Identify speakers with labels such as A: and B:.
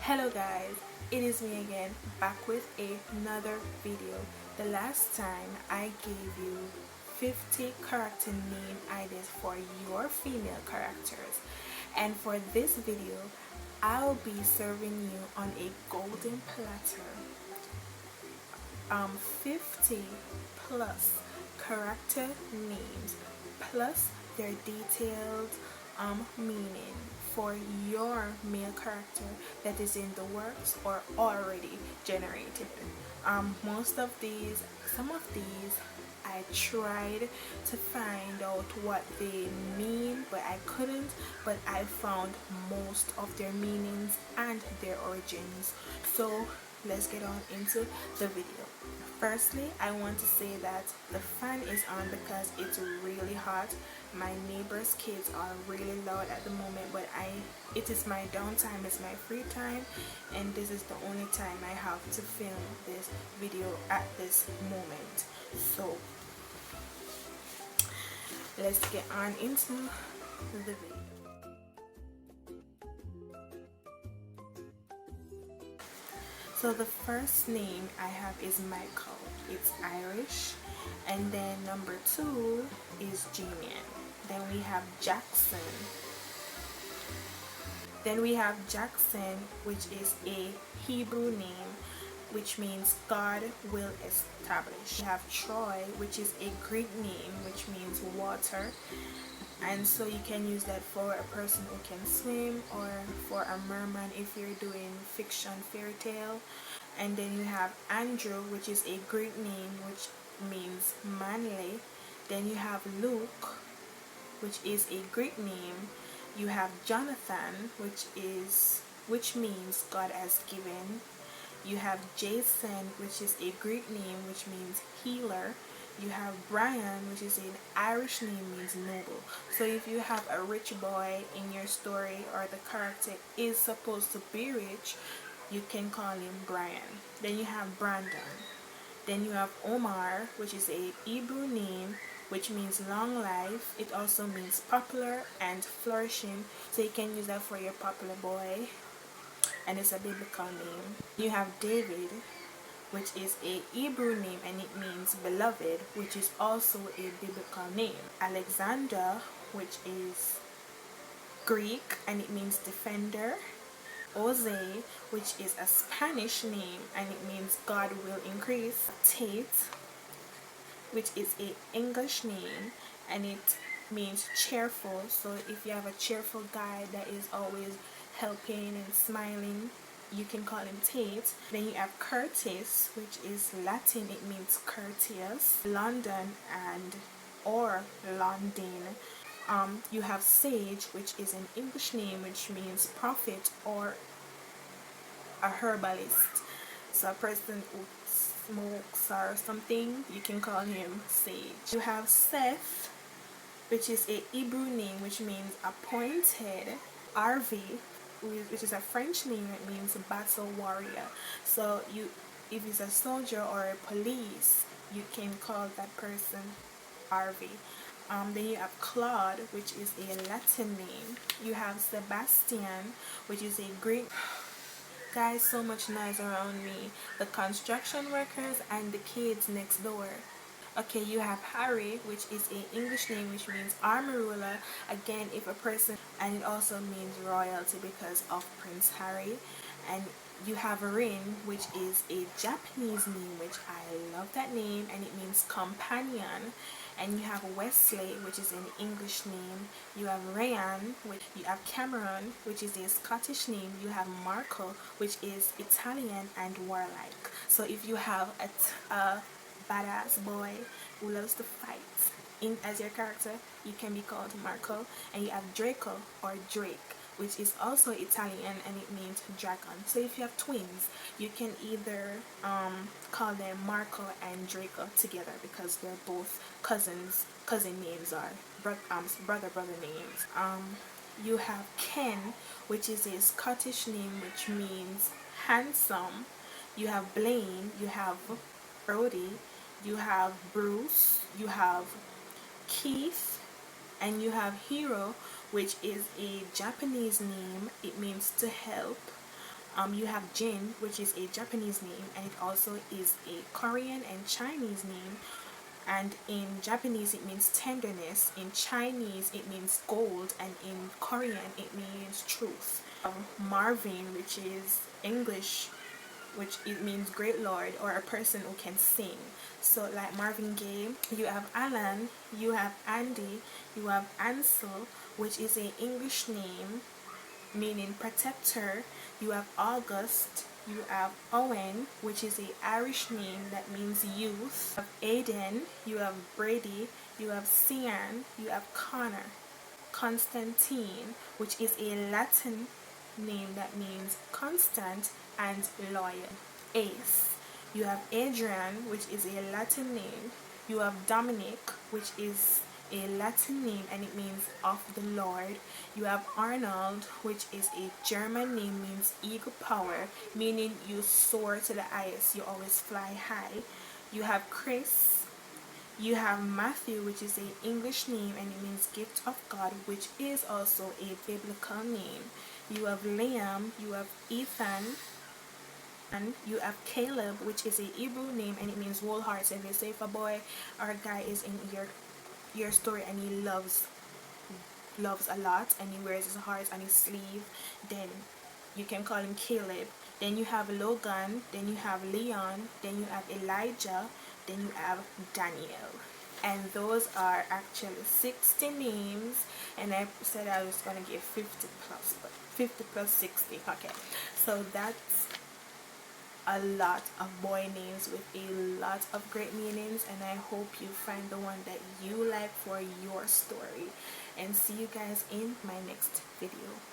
A: Hello guys, it is me again, back with another video. The last time I gave you 50 character name ideas for your female characters, and for this video I'll be serving you on a golden platter 50 plus character names plus their detailed meaning for your male character that is in the works or already generated. Some of these I tried to find out what they mean, but I couldn't. But I found most of their meanings and their origins. So let's get on into the video. Firstly, I want to say that the fan is on because it's really hot. My neighbor's kids are really loud at the moment, but it is my downtime, it's my free time, and this is the only time I have to film this video at this moment. So let's get on into the video. So the first name I have is Micheal. It's Irish. And then number 2 is Jamian. Then we have Jackson. Then we have Jackson, which is a Hebrew name, which means God will establish. We have Troy, which is a Greek name, which means water. And so you can use that for a person who can swim, or for a merman if you're doing fiction fairy tale. And then you have Andrew, which is a Greek name, which means manly. Then you have Luke, which is a Greek name. You have Jonathan, which means God has given. You have Jason, which is a Greek name, which means healer. You have Brian, which is an Irish name, means noble. So if you have a rich boy in your story, or the character is supposed to be rich, you can call him Brian. Then you have Brandon. Then you have Omar, which is a Hebrew name, which means long life. It also means popular and flourishing, so you can use that for your popular boy, and it's a biblical name. You have David, which is a Hebrew name, and it means beloved, which is also a biblical name. Alexander, which is Greek, and it means defender. Jose, which is a Spanish name, and it means God will increase. Tate, which is a English name, and it means cheerful. So if you have a cheerful guy that is always helping and smiling, you can call him Tate. Then you have courteous, which is Latin, it means courteous. Londyn or Londyn. You have sage, which is an English name, which means prophet or a herbalist. So a person who smokes or something, you can call him sage. You have Seth, which is a Hebrew name, which means appointed. Harvey, which is a French name, it means battle warrior. So if it's a soldier or a police, you can call that person Harvey. Then you have Claude, which is a Latin name. You have Sebastian, which is a Greek. Guys, so much noise around me. The construction workers and the kids next door. Okay, you have Harry, which is an English name, which means army ruler. Again, if a person, and it also means royalty because of Prince Harry. And you have Rin, which is a Japanese name, which I love that name, and it means companion. And you have Wesley, which is an English name. You have Ryan, you have Cameron, which is a Scottish name. You have Marco, which is Italian and warlike. So if you have a badass boy who loves to fight as your character, you can be called Marco. And you have Draco or Drake, which is also Italian, and it means dragon. So if you have twins, you can either call them Marco and Draco together because they're both cousin names, or brother names. You have Ken, which is a Scottish name, which means handsome. You have Blaine, you have Brody, you have Bruce, you have Keith, and you have Hero, which is a Japanese name. It means to help. You have Jin, which is a Japanese name, and it also is a Korean and Chinese name. And in Japanese it means tenderness, in Chinese it means gold, and in Korean it means truth. Marvin, which is English, which it means great lord, or a person who can sing. So like Marvin Gaye. You have Alan, you have Andy, you have Ansel, which is a English name meaning protector. You have August, you have Owen, which is a Irish name that means youth. You have Aiden, you have Brody, you have Cian, you have Connor. Constantine, which is a Latin name that means constant and loyal. Ace, you have Adrian, which is a Latin name. You have Dominic, which is a Latin name and it means of the Lord. You have Arnold, which is a German name, means eagle power, meaning you soar to the highest, you always fly high. You have Chris, you have Matthew, which is an English name and it means gift of God, which is also a biblical name. You have Liam, you have Ethan, and you have Caleb, which is a Hebrew name and it means wholehearted. They say if a boy or a guy is in your story and he loves a lot and he wears his heart on his sleeve, then you can call him Caleb. Then you have Logan, then you have Leon, then you have Elijah, then you have Daniel. And those are actually 60 names, and I said I was going to give 50 plus, but 50 plus 60. Okay, so that's a lot of boy names with a lot of great meanings, and I hope you find the one that you like for your story. And see you guys in my next video.